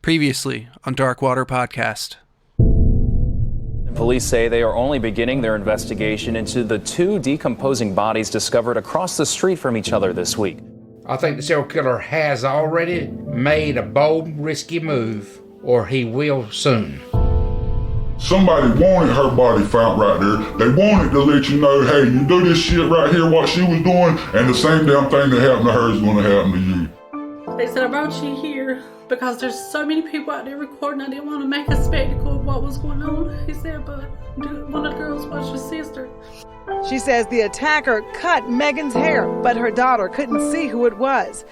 Previously on Dark Water Podcast. Police say they are only beginning their investigation into the two decomposing bodies discovered across the street from each other this week. I think the serial killer has already made a bold, risky move, or he will soon. Somebody wanted her body found right there. They wanted to let you know, hey, you do this shit right here, what she was doing, and the same damn thing that happened to her is going to happen to you. They said, I brought you here because there's so many people out there recording. I didn't want to make a spectacle of what was going on. He said, but one of the girls was your sister. She says the attacker cut Megan's hair, but her daughter couldn't see who it was.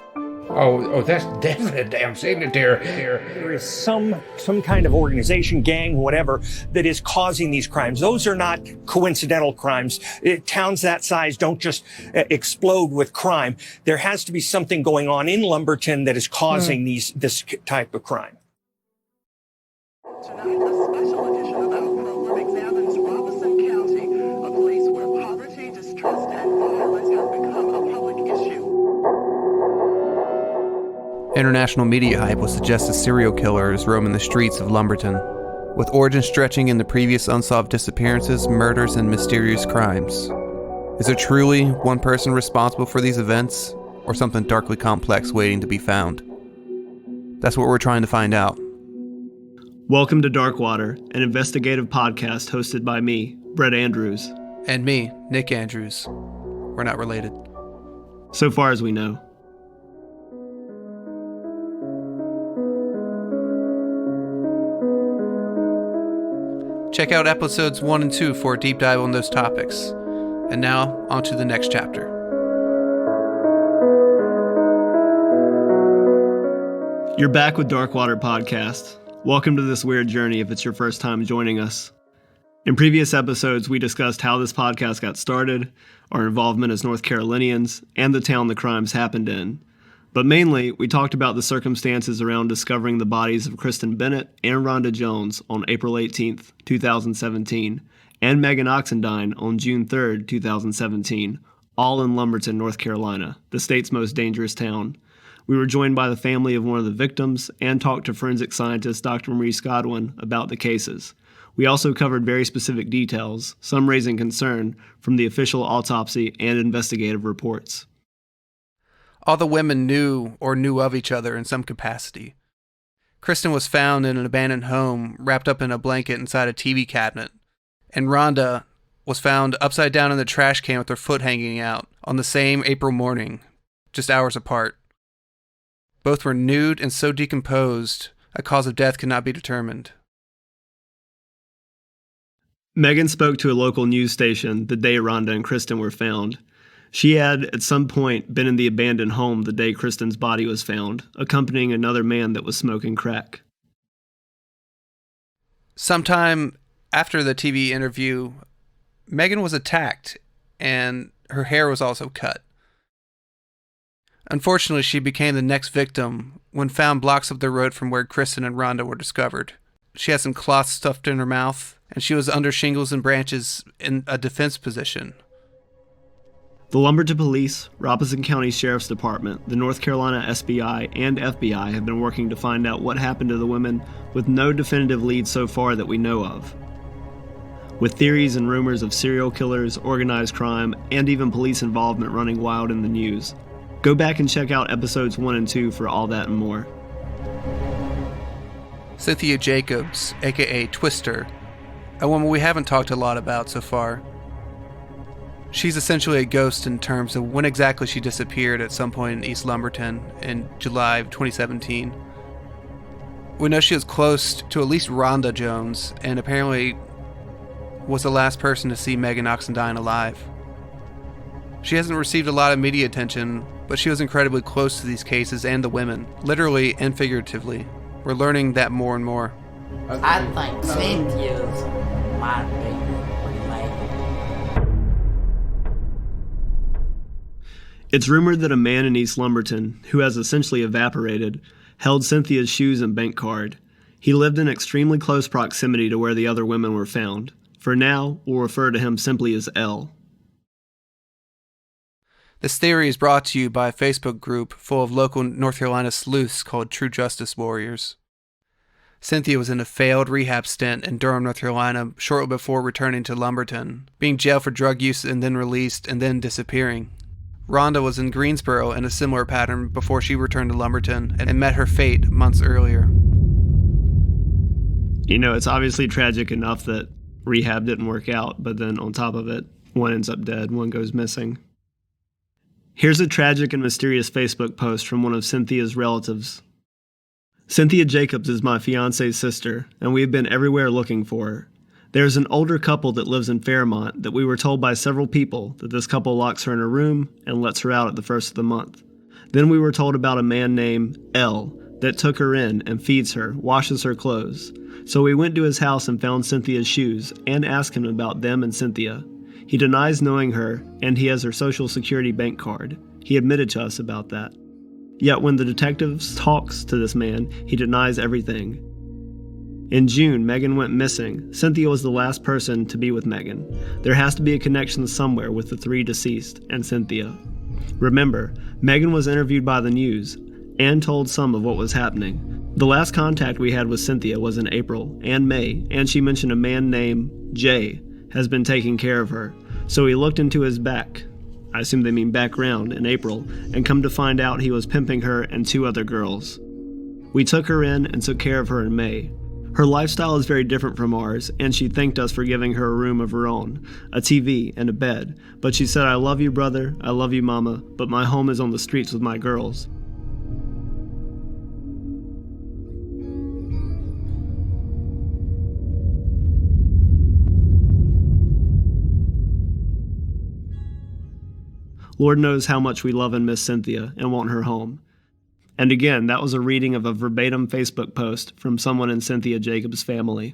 Oh, that's definitely a damn signature. There is some kind of organization, gang, whatever, that is causing these crimes. Those are not coincidental crimes. Towns that size don't just explode with crime. There has to be something going on in Lumberton that is causing this type of crime. Tonight, a special edition of our program examines Robeson County, a place where poverty, distrust, and violence have become a public issue. International media hype will suggest a serial killer is roaming the streets of Lumberton, with origins stretching into previous unsolved disappearances, murders, and mysterious crimes. Is there truly one person responsible for these events, or something darkly complex waiting to be found? That's what we're trying to find out. Welcome to Dark Water, an investigative podcast hosted by me, Bret Andrews. And me, Nick Andrews. We're not related. So far as we know. Check out episodes 1 and 2 for a deep dive on those topics. And now, on to the next chapter. You're back with Dark Water Podcast. Welcome to this weird journey if it's your first time joining us. In previous episodes, we discussed how this podcast got started, our involvement as North Carolinians, and the town the crimes happened in. But mainly, we talked about the circumstances around discovering the bodies of Kristen Bennett and Rhonda Jones on April 18th, 2017, and Megan Oxendine on June 3rd, 2017, all in Lumberton, North Carolina, the state's most dangerous town. We were joined by the family of one of the victims and talked to forensic scientist Dr. Maurice Godwin about the cases. We also covered very specific details, some raising concern, from the official autopsy and investigative reports. All the women knew or knew of each other in some capacity. Kristen was found in an abandoned home, wrapped up in a blanket inside a TV cabinet, and Rhonda was found upside down in the trash can with her foot hanging out on the same April morning, just hours apart. Both were nude and so decomposed, a cause of death could not be determined. Megan spoke to a local news station the day Rhonda and Kristen were found. She had, at some point, been in the abandoned home the day Kristen's body was found, accompanying another man that was smoking crack. Sometime after the TV interview, Megan was attacked, and her hair was also cut. Unfortunately, she became the next victim when found blocks up the road from where Kristen and Rhonda were discovered. She had some cloth stuffed in her mouth, and she was under shingles and branches in a defense position. The Lumberton Police, Robeson County Sheriff's Department, the North Carolina SBI, and FBI have been working to find out what happened to the women with no definitive leads so far that we know of. With theories and rumors of serial killers, organized crime, and even police involvement running wild in the news. Go back and check out episodes 1 and 2 for all that and more. Cynthia Jacobs, aka Twister, a woman we haven't talked a lot about so far. She's essentially a ghost in terms of when exactly she disappeared at some point in East Lumberton in July of 2017. We know she was close to at least Rhonda Jones, and apparently was the last person to see Megan Oxendine alive. She hasn't received a lot of media attention, but she was incredibly close to these cases and the women, literally and figuratively. We're learning that more and more. I think Cynthia's might be related. It's rumored that a man in East Lumberton, who has essentially evaporated, held Cynthia's shoes and bank card. He lived in extremely close proximity to where the other women were found. For now, we'll refer to him simply as L. This theory is brought to you by a Facebook group full of local North Carolina sleuths called True Justice Warriors. Cynthia was in a failed rehab stint in Durham, North Carolina, shortly before returning to Lumberton, being jailed for drug use and then released and then disappearing. Rhonda was in Greensboro in a similar pattern before she returned to Lumberton and met her fate months earlier. You know, it's obviously tragic enough that rehab didn't work out, but then on top of it, one ends up dead, one goes missing. Here's a tragic and mysterious Facebook post from one of Cynthia's relatives. Cynthia Jacobs is my fiance's sister, and we have been everywhere looking for her. There is an older couple that lives in Fairmont that we were told by several people that this couple locks her in a room and lets her out at the first of the month. Then we were told about a man named L that took her in and feeds her, washes her clothes. So we went to his house and found Cynthia's shoes and asked him about them and Cynthia. He denies knowing her, and he has her Social Security bank card. He admitted to us about that. Yet when the detectives talks to this man, he denies everything. In June, Megan went missing. Cynthia was the last person to be with Megan. There has to be a connection somewhere with the three deceased and Cynthia. Remember, Megan was interviewed by the news and told some of what was happening. The last contact we had with Cynthia was in April and May, and she mentioned a man named Jay has been taking care of her. So we looked into his back, I assume they mean background, in April, and come to find out he was pimping her and two other girls. We took her in and took care of her in May. Her lifestyle is very different from ours, and she thanked us for giving her a room of her own, a TV, and a bed. But she said, "I love you, brother, I love you, mama, but my home is on the streets with my girls." Lord knows how much we love and miss Cynthia and want her home. And again, that was a reading of a verbatim Facebook post from someone in Cynthia Jacobs' family.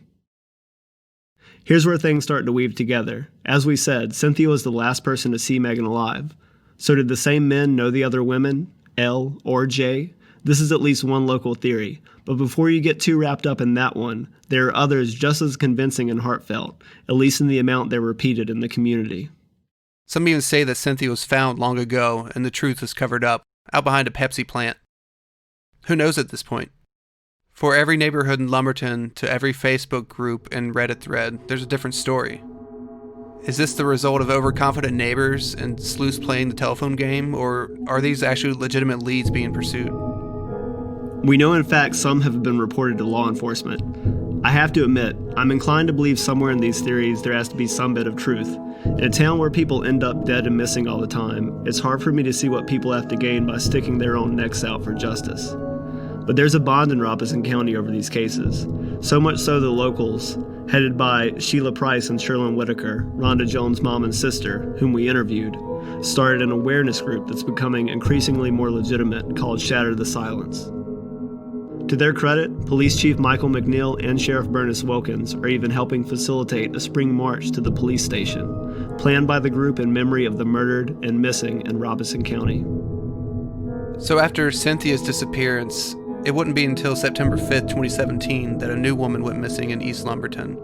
Here's where things start to weave together. As we said, Cynthia was the last person to see Megan alive. So did the same men know the other women, L or J? This is at least one local theory. But before you get too wrapped up in that one, there are others just as convincing and heartfelt, at least in the amount they're repeated in the community. Some even say that Cynthia was found long ago and the truth was covered up, out behind a Pepsi plant. Who knows at this point? For every neighborhood in Lumberton to every Facebook group and Reddit thread, there's a different story. Is this the result of overconfident neighbors and sleuths playing the telephone game, or are these actually legitimate leads being pursued? We know in fact some have been reported to law enforcement. I have to admit, I'm inclined to believe somewhere in these theories there has to be some bit of truth. In a town where people end up dead and missing all the time, it's hard for me to see what people have to gain by sticking their own necks out for justice. But there's a bond in Robeson County over these cases. So much so the locals, headed by Sheila Price and Sherlyn Whitaker, Rhonda Jones' mom and sister, whom we interviewed, started an awareness group that's becoming increasingly more legitimate called Shatter the Silence. To their credit, Police Chief Michael McNeil and Sheriff Bernice Wilkins are even helping facilitate a spring march to the police station, planned by the group in memory of the murdered and missing in Robeson County. So after Cynthia's disappearance, it wouldn't be until September 5th, 2017 that a new woman went missing in East Lumberton,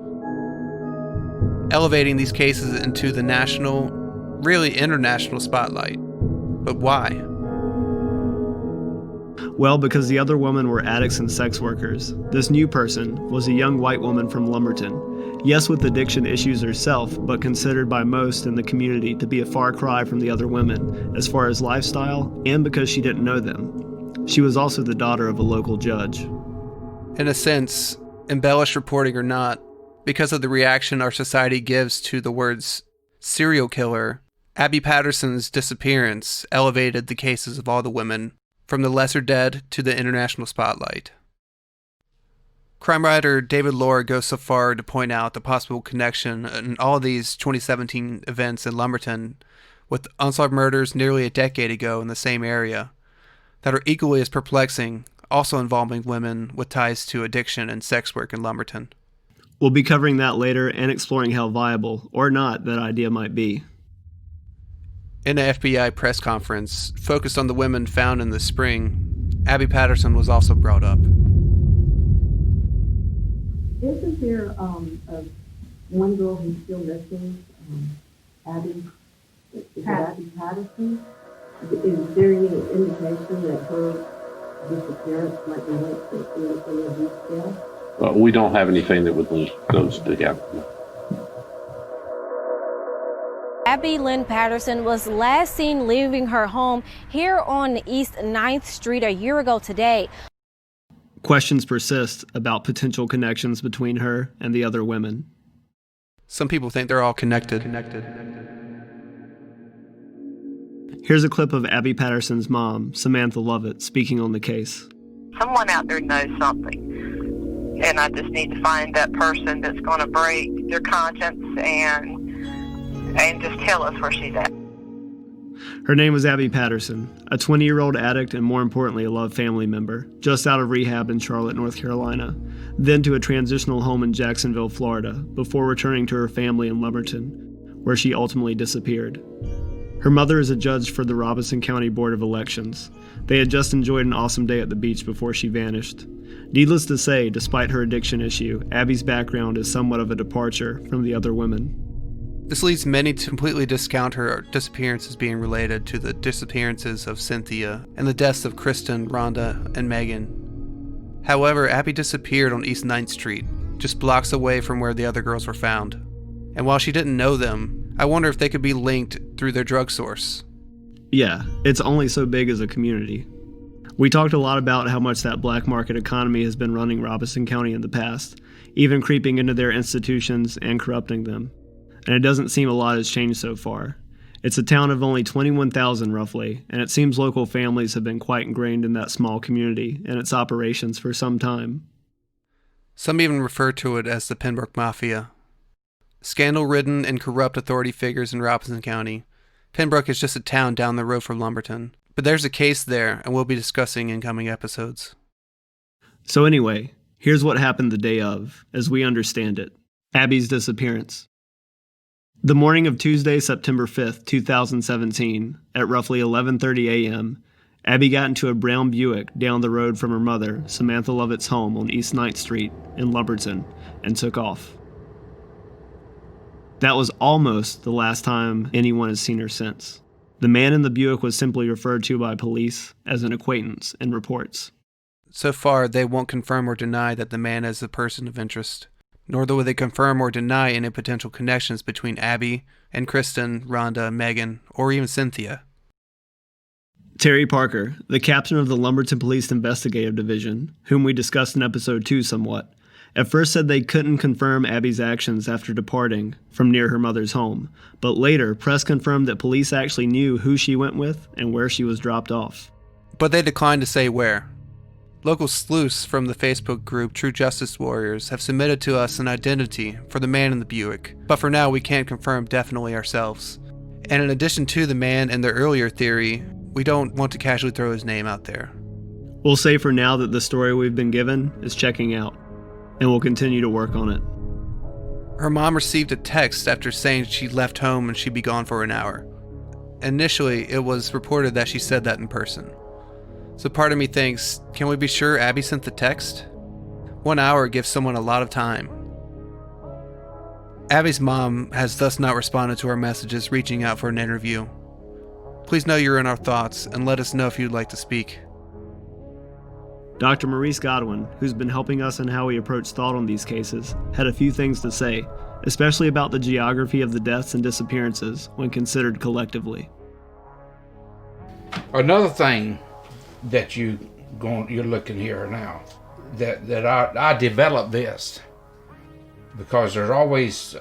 elevating these cases into the national, really international spotlight. But why? Well, because the other women were addicts and sex workers. This new person was a young white woman from Lumberton. Yes, with addiction issues herself, but considered by most in the community to be a far cry from the other women, as far as lifestyle, and because she didn't know them. She was also the daughter of a local judge. In a sense, embellished reporting or not, because of the reaction our society gives to the words serial killer, Abby Patterson's disappearance elevated the cases of all the women from the lesser dead to the international spotlight. Crime writer David Lohr goes so far to point out the possible connection in all of these 2017 events in Lumberton with unsolved murders nearly a decade ago in the same area that are equally as perplexing, also involving women with ties to addiction and sex work in Lumberton. We'll be covering that later and exploring how viable, or not, that idea might be. In an FBI press conference focused on the women found in the spring, Abby Patterson was also brought up. Isn't there one girl who's still missing, Abby Patterson? Is there any indication that her disappearance might be linked to any of these deaths? We don't have anything that would link those together. Abby Lynn Patterson was last seen leaving her home here on East 9th Street a year ago today. Questions persist about potential connections between her and the other women. Some people think they're all connected. Here's a clip of Abby Patterson's mom, Samantha Lovett, speaking on the case. Someone out there knows something, and I just need to find that person that's going to break their conscience and just tell us where she's at. Her name was Abby Patterson, a 20-year-old addict and more importantly a loved family member, just out of rehab in Charlotte, North Carolina, then to a transitional home in Jacksonville, Florida, before returning to her family in Lumberton, where she ultimately disappeared. Her mother is a judge for the Robeson County Board of Elections. They had just enjoyed an awesome day at the beach before she vanished. Needless to say, despite her addiction issue, Abby's background is somewhat of a departure from the other women. This leads many to completely discount her disappearance as being related to the disappearances of Cynthia and the deaths of Kristen, Rhonda, and Megan. However, Abby disappeared on East 9th Street, just blocks away from where the other girls were found. And while she didn't know them, I wonder if they could be linked through their drug source. Yeah, it's only so big as a community. We talked a lot about how much that black market economy has been running Robeson County in the past, even creeping into their institutions and corrupting them. And it doesn't seem a lot has changed so far. It's a town of only 21,000 roughly, and it seems local families have been quite ingrained in that small community and its operations for some time. Some even refer to it as the Pembroke Mafia. Scandal-ridden and corrupt authority figures in Robeson County, Pembroke is just a town down the road from Lumberton. But there's a case there, and we'll be discussing in coming episodes. So anyway, here's what happened the day of, as we understand it. Abby's disappearance. The morning of Tuesday, September 5th, 2017, at roughly 11:30 a.m., Abby got into a brown Buick down the road from her mother, Samantha Lovett's home on East 9th Street in Lumberton, and took off. That was almost the last time anyone has seen her since. The man in the Buick was simply referred to by police as an acquaintance in reports. So far, they won't confirm or deny that the man is a person of interest, nor will they confirm or deny any potential connections between Abby and Kristen, Rhonda, Megan, or even Cynthia. Terry Parker, the captain of the Lumberton Police Investigative Division, whom we discussed in episode 2 somewhat, at first said they couldn't confirm Abby's actions after departing from near her mother's home, but later press confirmed that police actually knew who she went with and where she was dropped off. But they declined to say where. Local sleuths from the Facebook group True Justice Warriors have submitted to us an identity for the man in the Buick, but for now we can't confirm definitely ourselves. And in addition to the man and the earlier theory, we don't want to casually throw his name out there. We'll say for now that the story we've been given is checking out, and we'll continue to work on it. Her mom received a text after saying she left home and she'd be gone for an hour. Initially, it was reported that she said that in person. So part of me thinks, can we be sure Abby sent the text? 1 hour gives someone a lot of time. Abby's mom has thus not responded to our messages reaching out for an interview. Please know you're in our thoughts and let us know if you'd like to speak. Dr. Maurice Godwin, who's been helping us in how we approach thought on these cases, had a few things to say, especially about the geography of the deaths and disappearances when considered collectively. Another thing that you're looking here now, that I developed this because there's always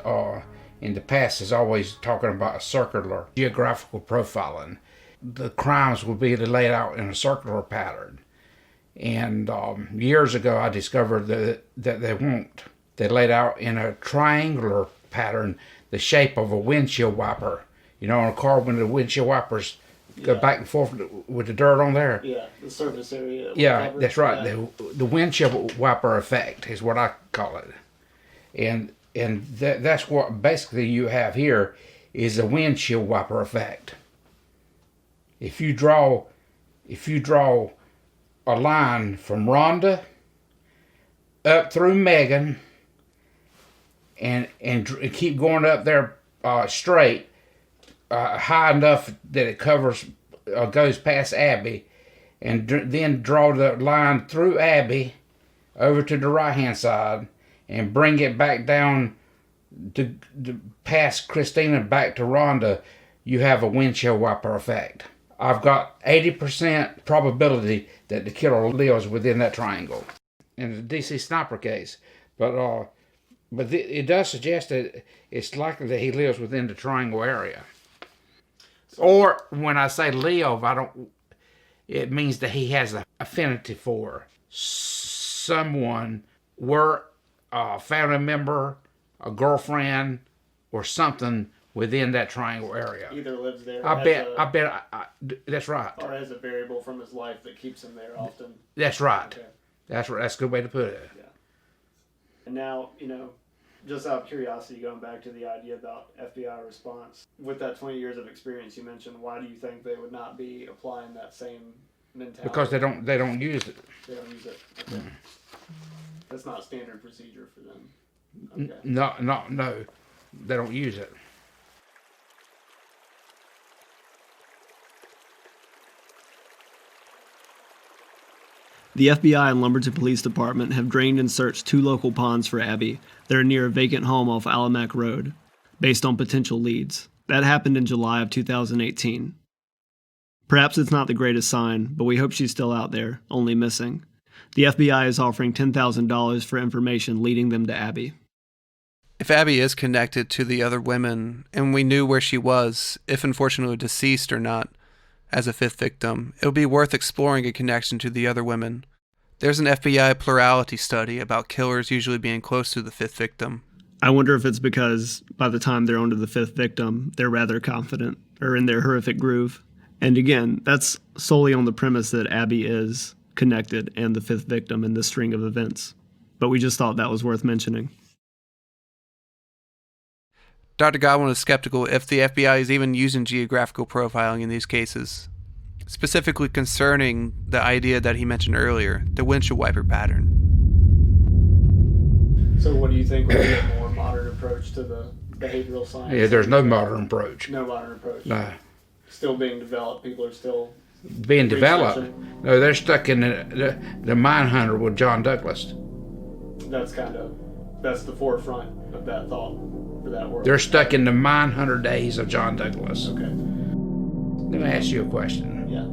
in the past is always talking about circular geographical profiling. The crimes will be laid out in a circular pattern. And years ago, I discovered that they won't. They laid out in a triangular pattern, the shape of a windshield wiper. You know, in a car when the windshield wipers go back and forth with the dirt on there. Yeah, the surface area. Yeah, covered. that's right. Yeah. The windshield wiper effect is what I call it. And that's what basically you have here is a windshield wiper effect. If you draw a line from Rhonda up through Megan and keep going up there straight high enough that it covers goes past Abby, and then draw the line through Abby over to the right-hand side and bring it back down to past Christina back to Rhonda, you have a windshield wiper effect. I've got 80% probability that the killer lives within that triangle in the DC sniper case. But it does suggest that it's likely that he lives within the triangle area. Or when I say live, it means that he has an affinity for someone, a family member, a girlfriend, or something within that triangle area. Either lives there. I bet that's right. Or has a variable from his life that keeps him there often. That's right. Okay. That's right. That's a good way to put it. Yeah. And now, just out of curiosity, going back to the idea about FBI response, with that 20 years of experience you mentioned, why do you think they would not be applying that same mentality? Because they don't use it. They don't use it. Okay. Mm. That's not standard procedure for them. Okay. No, they don't use it. The FBI and Lumberton Police Department have drained and searched 2 local ponds for Abby that are near a vacant home off Alamac Road, based on potential leads. That happened in July of 2018. Perhaps it's not the greatest sign, but we hope she's still out there, only missing. The FBI is offering $10,000 for information leading them to Abby. If Abby is connected to the other women, and we knew where she was, if unfortunately deceased or not, as a 5th victim, it would be worth exploring a connection to the other women. There's an FBI plurality study about killers usually being close to the 5th victim. I wonder if it's because by the time they're onto the 5th victim, they're rather confident or in their horrific groove. And again, that's solely on the premise that Abby is connected and the 5th victim in this string of events. But we just thought that was worth mentioning. Dr. Godwin is skeptical if the FBI is even using geographical profiling in these cases, specifically concerning the idea that he mentioned earlier, the windshield wiper pattern. So what do you think would be a more modern approach to the behavioral science? Yeah, there's no modern approach. No modern approach. No. Still being developed. People are still being developed. No, they're stuck in the mine hunter with John Douglas. That's the forefront of that thought for that world. They're stuck in the mine hunter days of John Douglas. Okay. Let me ask you a question. Yeah.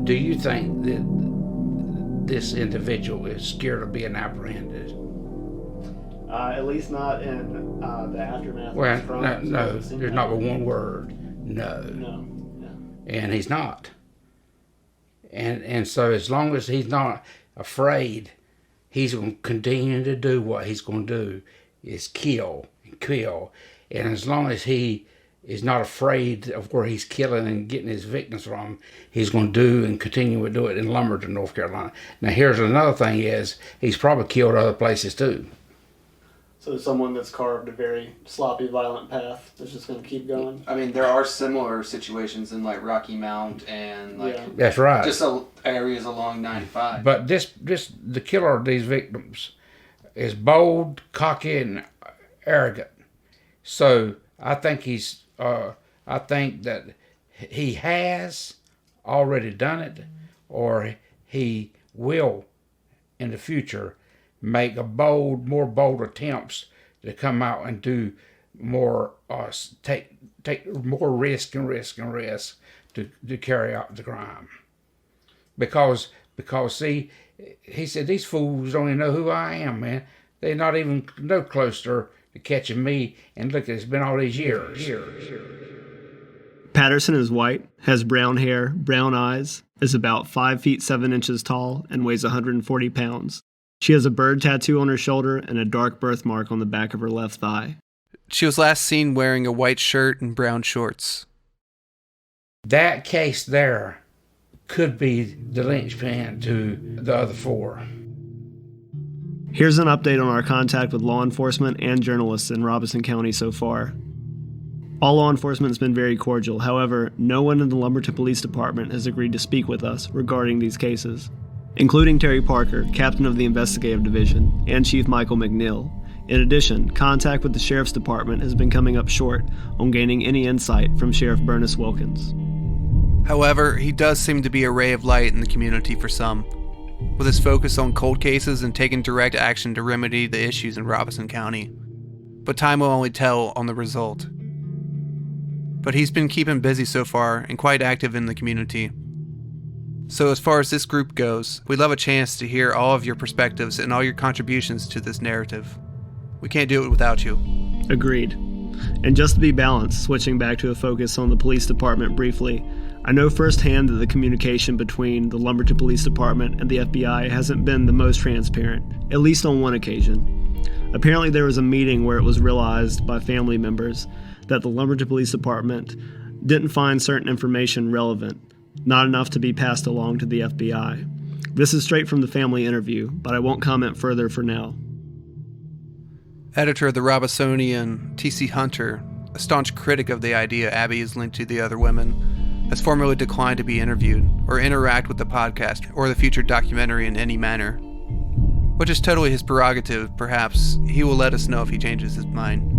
Do you think that this individual is scared of being apprehended? At least not in the aftermath. Well, of his crimes. no, there's not but one word. No. No. Yeah. And he's not. And so as long as he's not afraid, he's going to continue to do what he's going to do, is kill. And as long as he is not afraid of where he's killing and getting his victims from, he's going to do and continue to do it in Lumberton, North Carolina. Now here's another thing is, he's probably killed other places too. So someone that's carved a very sloppy, violent path that's just going to keep going. I mean, there are similar situations in like Rocky Mount and That's right. Just areas along 95. But the killer of these victims is bold, cocky, and arrogant. So I think I think that he has already done it, or he will in the future make more bold attempts to come out and do more, take more risk to carry out the crime. Because see, he said, these fools don't even know who I am, man. They're not even no closer to catching me, and look, it's been all these years. Patterson is white, has brown hair, brown eyes, is about 5 feet 7 inches tall, and weighs 140 pounds. She has a bird tattoo on her shoulder and a dark birthmark on the back of her left thigh. She was last seen wearing a white shirt and brown shorts. That case there could be the linchpin to the other 4. Here's an update on our contact with law enforcement and journalists in Robeson County so far. All law enforcement has been very cordial. However, no one in the Lumberton Police Department has agreed to speak with us regarding these cases, including Terry Parker, captain of the Investigative Division, and Chief Michael McNeil. In addition, contact with the Sheriff's Department has been coming up short on gaining any insight from Sheriff Bernice Wilkins. However, he does seem to be a ray of light in the community for some. with his focus on cold cases and taking direct action to remedy the issues in Robeson County. But time will only tell on the result. But he's been keeping busy so far and quite active in the community. So as far as this group goes, we'd love a chance to hear all of your perspectives and all your contributions to this narrative. We can't do it without you. Agreed. And just to be balanced, switching back to a focus on the police department briefly, I know firsthand that the communication between the Lumberton Police Department and the FBI hasn't been the most transparent, at least on one occasion. Apparently there was a meeting where it was realized by family members that the Lumberton Police Department didn't find certain information relevant, not enough to be passed along to the FBI. This is straight from the family interview, but I won't comment further for now. Editor of the Robesonian, T.C. Hunter, a staunch critic of the idea Abby is linked to the other women, has formally declined to be interviewed or interact with the podcast or the future documentary in any manner. Which is totally his prerogative. Perhaps he will let us know if he changes his mind.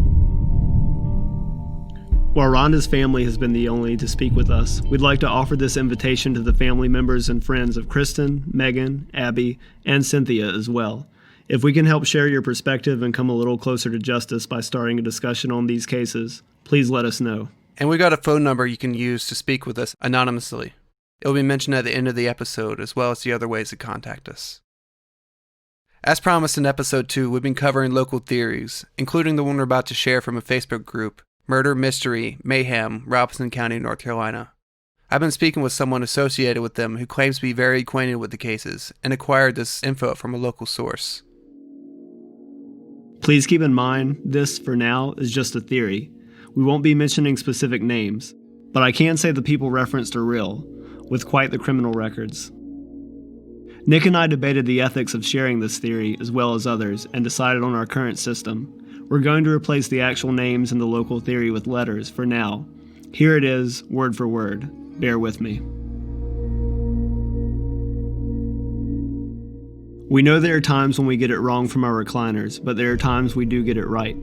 While Rhonda's family has been the only to speak with us, we'd like to offer this invitation to the family members and friends of Kristen, Megan, Abby, and Cynthia as well. If we can help share your perspective and come a little closer to justice by starting a discussion on these cases, please let us know. And we got a phone number you can use to speak with us anonymously. It will be mentioned at the end of the episode, as well as the other ways to contact us. As promised in episode 2, we've been covering local theories, including the one we're about to share from a Facebook group, Murder, Mystery, Mayhem, Robeson County, North Carolina. I've been speaking with someone associated with them who claims to be very acquainted with the cases and acquired this info from a local source. Please keep in mind, this, for now, is just a theory. We won't be mentioning specific names, but I can say the people referenced are real, with quite the criminal records. Nick and I debated the ethics of sharing this theory as well as others and decided on our current system. We're going to replace the actual names in the local theory with letters for now. Here it is, word for word. Bear with me. We know there are times when we get it wrong from our recliners, but there are times we do get it right.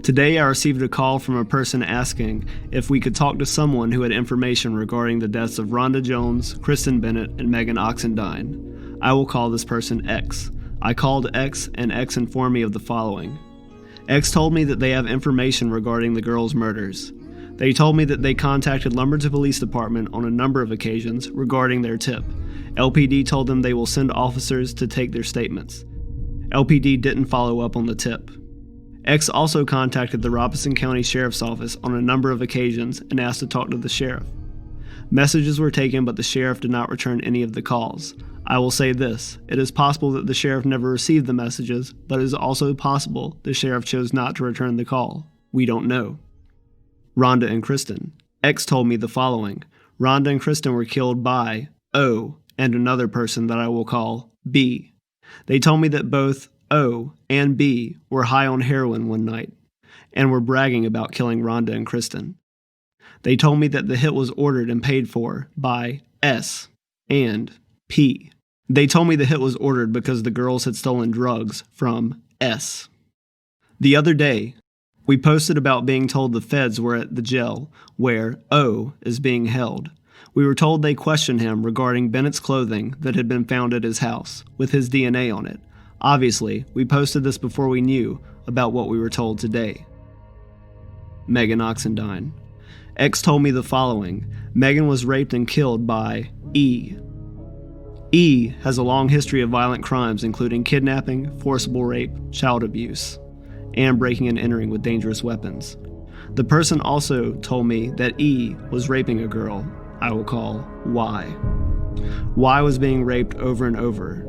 Today I received a call from a person asking if we could talk to someone who had information regarding the deaths of Rhonda Jones, Kristen Bennett, and Megan Oxendine. I will call this person X. I called X, and X informed me of the following. X told me that they have information regarding the girls' murders. They told me that they contacted Lumberton Police Department on a number of occasions regarding their tip. LPD told them they will send officers to take their statements. LPD didn't follow up on the tip. X also contacted the Robeson County Sheriff's Office on a number of occasions and asked to talk to the sheriff. Messages were taken, but the sheriff did not return any of the calls. I will say this, it is possible that the sheriff never received the messages, but it is also possible the sheriff chose not to return the call. We don't know. Rhonda and Kristen. X told me the following. Rhonda and Kristen were killed by O and another person that I will call B. They told me that both O and B were high on heroin one night and were bragging about killing Rhonda and Kristen. They told me that the hit was ordered and paid for by S and P. They told me the hit was ordered because the girls had stolen drugs from S. The other day, we posted about being told the feds were at the jail where O is being held. We were told they questioned him regarding Bennett's clothing that had been found at his house, with his DNA on it. Obviously, we posted this before we knew about what we were told today. Megan Oxendine. X told me the following. Megan was raped and killed by E. E has a long history of violent crimes including kidnapping, forcible rape, child abuse, and breaking and entering with dangerous weapons. The person also told me that E was raping a girl I will call Y. Y was being raped over and over.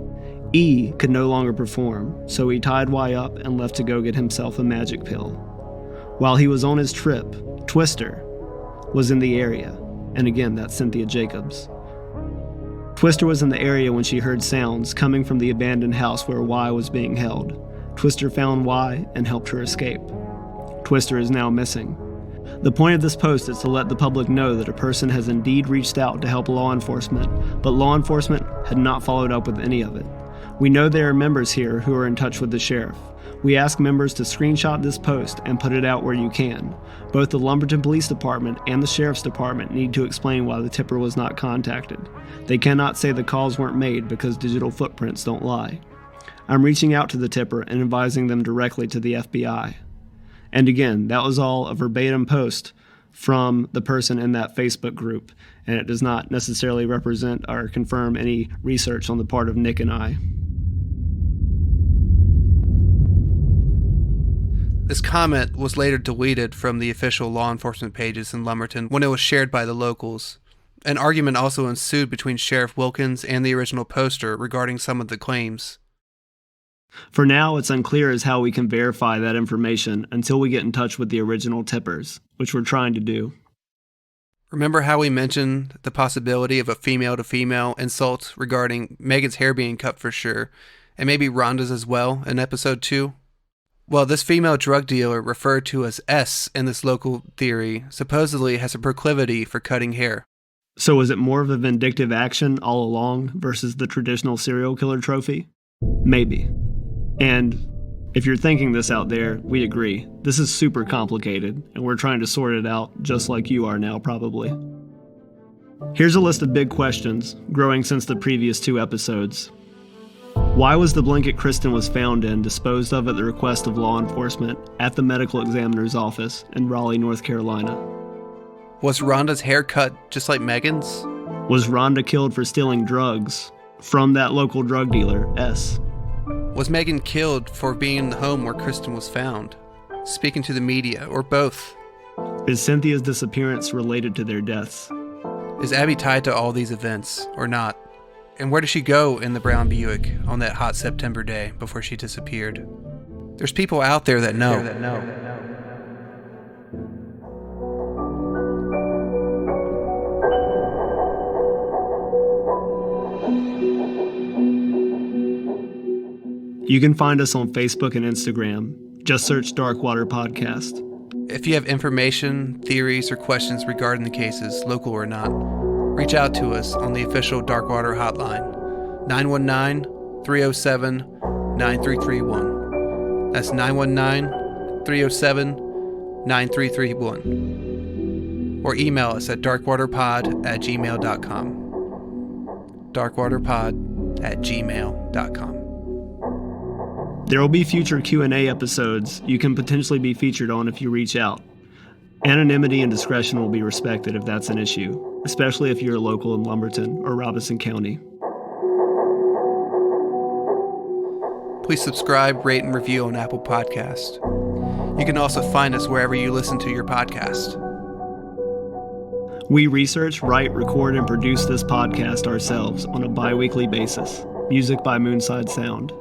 E could no longer perform, so he tied Y up and left to go get himself a magic pill. While he was on his trip, Twister was in the area, and again, that's Cynthia Jacobs. Twister was in the area when she heard sounds coming from the abandoned house where Y was being held. Twister found Y and helped her escape. Twister is now missing. The point of this post is to let the public know that a person has indeed reached out to help law enforcement, but law enforcement had not followed up with any of it. We know there are members here who are in touch with the sheriff. We ask members to screenshot this post and put it out where you can. Both the Lumberton Police Department and the Sheriff's Department need to explain why the tipper was not contacted. They cannot say the calls weren't made because digital footprints don't lie. I'm reaching out to the tipper and advising them directly to the FBI. And again, that was all a verbatim post from the person in that Facebook group, and it does not necessarily represent or confirm any research on the part of Nick and I. This comment was later deleted from the official law enforcement pages in Lumberton when it was shared by the locals. An argument also ensued between Sheriff Wilkins and the original poster regarding some of the claims. For now, it's unclear as how we can verify that information until we get in touch with the original tippers, which we're trying to do. Remember how we mentioned the possibility of a female-to-female insult regarding Megan's hair being cut for sure, and maybe Rhonda's as well in episode 2? Well, this female drug dealer, referred to as S in this local theory, supposedly has a proclivity for cutting hair. So was it more of a vindictive action all along versus the traditional serial killer trophy? Maybe. And if you're thinking this out there, we agree. This is super complicated, and we're trying to sort it out just like you are now, probably. Here's a list of big questions, growing since the previous 2 episodes. Why was the blanket Kristen was found in disposed of at the request of law enforcement at the medical examiner's office in Raleigh, North Carolina? Was Rhonda's hair cut just like Megan's? Was Rhonda killed for stealing drugs from that local drug dealer, S? Was Megan killed for being in the home where Kristen was found, speaking to the media, or both? Is Cynthia's disappearance related to their deaths? Is Abby tied to all these events, or not? And where did she go in the brown Buick on that hot September day before she disappeared? There's people out there that know. You can find us on Facebook and Instagram. Just search Darkwater Podcast. If you have information, theories, or questions regarding the cases, local or not, reach out to us on the official Darkwater hotline, 919-307-9331. That's 919-307-9331. Or email us at darkwaterpod@gmail.com. darkwaterpod@gmail.com. There will be future Q&A episodes you can potentially be featured on if you reach out. Anonymity and discretion will be respected if that's an issue, especially if you're local in Lumberton or Robeson County. Please subscribe, rate, and review on Apple Podcast. You can also find us wherever you listen to your podcast. We research, write, record, and produce this podcast ourselves on a bi-weekly basis. Music by Moonside Sound.